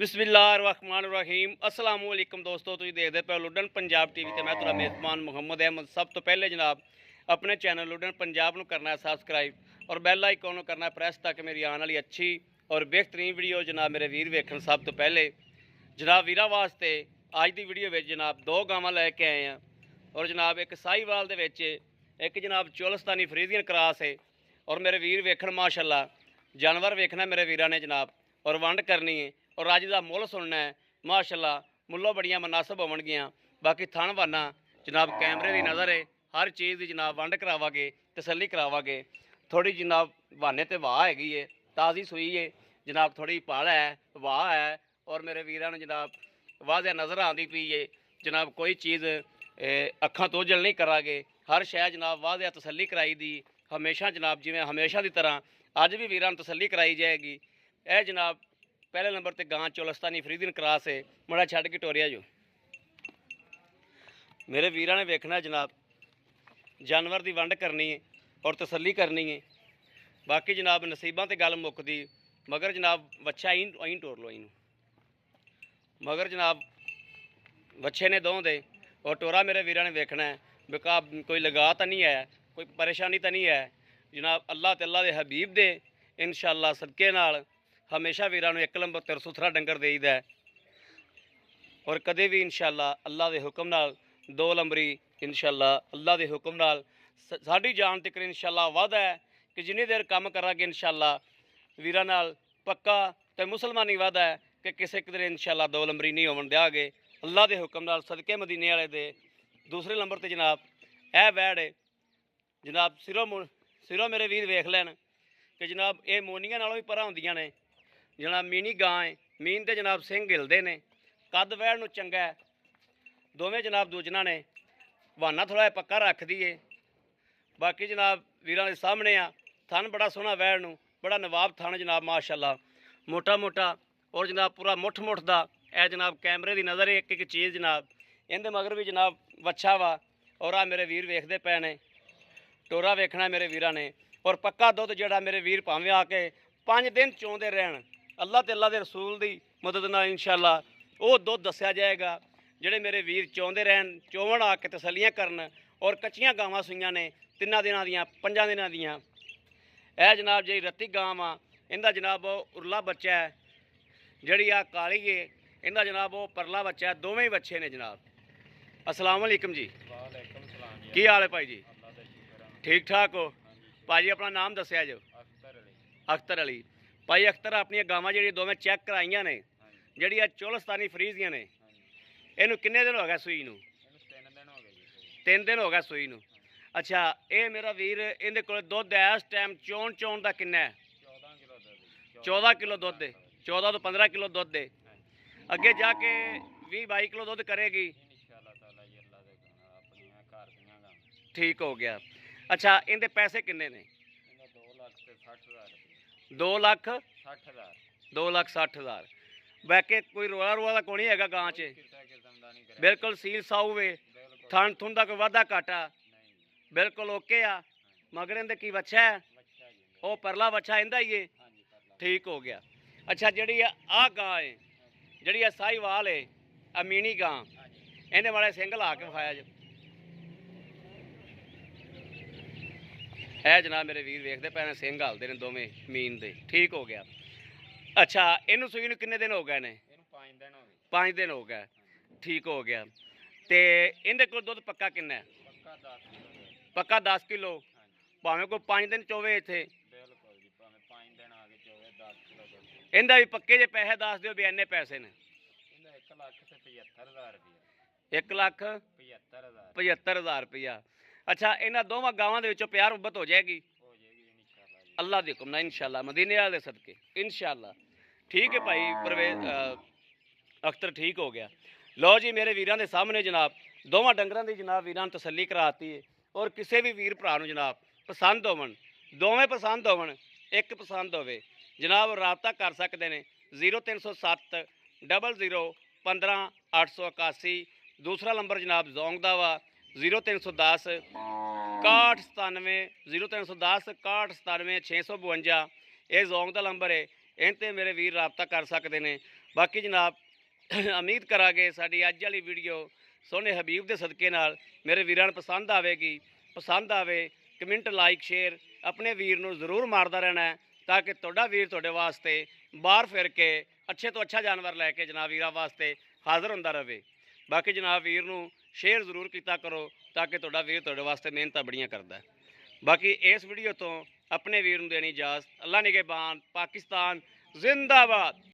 बिस्मिल्लाहिर्रहमानिर्रहीम अस्सलाम वालेकुम दोस्तों, तुम देखते पे लुडन पंजाब टीवी ते मैं तुहाडा मेज़बान मुहम्मद अहमद। सब तो पहले जनाब अपने चैनल लुडन पंजाब नूं करना है सबसक्राइब और बैल आइकन नूं करना है प्रेस, ताकि मेरी आने वाली अच्छी और बेहतरीन वीडियो जनाब मेरे वीर वेखण। सब तो पहले जनाब वीरां वास्ते अज की वीडियो में जनाब दो गावां लैके आए हैं और जनाब एक साहीवाल दे विच एक जनाब चोलस्तानी फ्रीजियन क्रॉस है। और मेरे वीर वेखण माशाअल्लाह जानवर वेखना मेरे वीरां ने जनाब और वंड करनी है और अज का मुल सुनना है। माशाअल्लाह मुल्लों बड़ियां मुनासब होवणगियां। बाकी थण वाना जनाब कैमरे की नज़र है, हर चीज़ की जनाब वंड करावांगे, तसल्ली करावांगे। थोड़ी जनाब बहाने ते वाह हैगी है, ताज़ी सूई है जनाब, थोड़ी पाल है वाह है और मेरे वीरां नूं जनाब वाज़ह नज़र आती पई है जनाब। कोई चीज़ अखां तो ओझल नहीं करांगे, हर शै जनाब वाज़ह तसल्ली कराई दी हमेशा जनाब, जिवें हमेशा की तरह अज भी वीरां नूं तसल्ली कराई जाएगी। यह जनाब पहले नंबर पर गां चोलस्तानी फ्रीजियन क्रॉस है। मुड़ा छड़ के टोरिया जो मेरे वीरां ने वेखना जनाब, जानवर की वंड करनी है और तसल्ली करनी है। बाकी जनाब नसीबां ते गल मुकदी, मगर जनाब बच्चा आई टोर लो इन मगर जनाब बच्चे ने दो दे और टोरा मेरे वीरां ने वेखना है। बेका कोई लगा तो नहीं है, कोई परेशानी तो नहीं है जनाब। अल्लाह ते अल्लाह दे हबीब दे इंशाअल्लाह सदके नाल हमेशा वीरां नूं एक नंबर तिरसुथरा डंगर देईदा है और कदे भी इंशाअल्लाह अल्लाह के हुक्म नाल दो नंबरी इंशाअल्लाह अल्लाह के हुक्म नाल साडी जान तक इंशाअल्लाह वादा है कि जिन्नी देर काम करांगे इंशाअल्लाह वीरां नाल पक्का ते मुसलमानी वादा है कि किसी किधरे इंशाअल्लाह दो नंबरी नहीं होवन देंगे अल्लाह के हुक्म नाल सदके मदीने वाले दे। दूसरे नंबर पर जनाब यह बैड़ है जनाब, सिरों मेरे वीर वेख लैन कि जनाब ये मोनिया नालों भी परा होंदियां ने जनाब। मीनी गां है, मीन ते जनाब सिंह हिलदे ने, कद वैड़ नूं चंगा है, दोवें जनाब दूजना ने, बहाना थोड़ा जिहा पक्का रख दिए। बाकी जनाब वीरां दे सामने आ, थन बड़ा सोहना वैड़ नूं, बड़ा नवाब थन जनाब माशाअल्लाह, मोटा मोटा और जनाब पूरा मुठ मुठ दा। ए जनाब कैमरे की नज़र एक एक चीज़ जनाब। इहदे मगर भी जनाब बच्छा वा और आ मेरे वीर वेखदे पे ने, टोरा वेखना मेरे वीरां ने और पक्का दुध जिहड़ा मेरे वीर भावें आके 5 दिन चोंदे रहन अल्लाह ते अल्लाह दे रसूल दी मदद नाल इंशाअल्लाह वो दुध दस्या जाएगा। जिहड़े मेरे वीर चौंदे रहन, चोवन आके तसलियां करन और कच्चियां गावां सूईयां ने 3 दिनां दियां 5 दिनां दियां। यह जनाब जी रत्ती गां आ, इहदा जनाब उरला बच्चा है, जिहड़ी आ काली है इहदा जनाब वो परला बच्चा है, दोवें ही बच्चे ने जनाब। अस्सलाम वालेकुम जी, की हाल है भाई जी? ठीक ठाक हो भाजी? अपना नाम दस्या जो? अख्तर अली। भाई अख्तर अपनी गावां जी दोवें चैक कराइया ने, जी चोलस्तानी फ्रीजियां ने, इनू किन्ने दिन हो गए सूई नूं? 3 दिन हो गए सूई नूं। अच्छा, ये मेरा वीर इहदे कोल दुध है इस टाइम चोन का किन्ना है? 14 किलो दुध है, 14 तो 15 किलो दुध है। अगे जाके 20-22 किलो दुध करेगी। ठीक हो गया। अच्छा, इनके पैसे किन्ने ने? 2,60,000। बैके कोई रोला रोला तो कोई है गां च? बिल्कुल सील साऊ वे, थन थुन का कोई वाधा घाटा बिल्कुल ओके आ। मगर इनके की बच्चा है? वो परला बच्चा इंदा ही है। ठीक हो गया। अच्छा, जी आ गां है जी साहीवाल है अमीनी गां, इन्हें वाले सिंह ला के विखाया जो। है जनाब मेरे वीर वेखते पे सिंह हलते हैं दोवें मीन दे। ठीक हो गया। अच्छा, इनू सूई नूं किन्ने दिन हो गए ने? 5 दिन हो गए। ठीक हो गया। तो इहदे कोल दुध पक्का किन्ना है? पक्का 10 किलो, भावें कोई 5 दिन चोवे इत्थे। इहदा भी पक्के जे पैसे दस दिओ भी इन्ने पैसे ने? 1,75,000 रुपया। अच्छा, इन्होंने दोवां गावां दे विचों प्यार मुहब्बत हो जाएगी अल्लाह दे हुक्म नाल इंशाअल्लाह, मदीने वाले सदके इंशाअल्लाह। ठीक है भाई परवेज अख्तर, ठीक हो गया। लो जी मेरे वीरां दे सामने जनाब दोवां डंगरां दी जनाब वीरां नूं तसल्ली कराती है और किसी भी वीर भरा नूं जनाब पसंद होवन, दोवें पसंद होवन, एक पसंद होवे जनाब राबता कर सकते हैं 0307 00 15 881। दूसरा नंबर जनाब जोंग दा वा 0310 61 97 0310 61 97 652। ये जोंग का नंबर है, इन ते मेरे वीर राबता कर सकते हैं। ਬਾਕੀ ਜਨਾਬ ਉਮੀਦ ਕਰਾਂਗੇ ਸਾਡੀ ਅੱਜ ਵਾਲੀ ਵੀਡੀਓ ਸੋਹਣੇ ਹਬੀਬ ਦੇ ਸਦਕੇ ਨਾਲ ਮੇਰੇ ਵੀਰਾਂ ਨੂੰ ਪਸੰਦ ਆਵੇਗੀ। ਪਸੰਦ ਆਵੇ ਕਮੈਂਟ ਲਾਈਕ ਸ਼ੇਅਰ ਆਪਣੇ ਵੀਰ ਨੂੰ ਜ਼ਰੂਰ ਮਾਰਦਾ ਰਹਿਣਾ ਹੈ, ਤਾਂ ਕਿ ਤੁਹਾਡਾ ਵੀਰ ਤੁਹਾਡੇ ਵਾਸਤੇ ਬਾਹਰ ਫਿਰ ਕੇ ਅੱਛੇ ਤੋਂ ਅੱਛਾ ਜਾਨਵਰ ਲੈ ਕੇ ਜਨਾਬ ਵੀਰਾਂ ਵਾਸਤੇ ਹਾਜ਼ਰ ਹੁੰਦਾ ਰਹੇ। ਬਾਕੀ ਜਨਾਬ ਵੀਰ ਨੂੰ ਸ਼ੇਅਰ ਜ਼ਰੂਰ ਕੀਤਾ ਕਰੋ, ਤਾਂ ਕਿ ਤੁਹਾਡਾ ਵੀਰ ਤੁਹਾਡੇ ਵਾਸਤੇ ਮਿਹਨਤਾਂ ਬੜੀਆਂ ਕਰਦਾ ਹੈ। ਬਾਕੀ ਇਸ ਵੀਡੀਓ ਤੋਂ ਆਪਣੇ ਵੀਰ ਨੂੰ ਦੇਣੀ ਇਜਾਜ਼ਤ। ਅੱਲਾ ਨਿਗਹਿਬਾਨ। ਪਾਕਿਸਤਾਨ ਜ਼ਿੰਦਾਬਾਦ।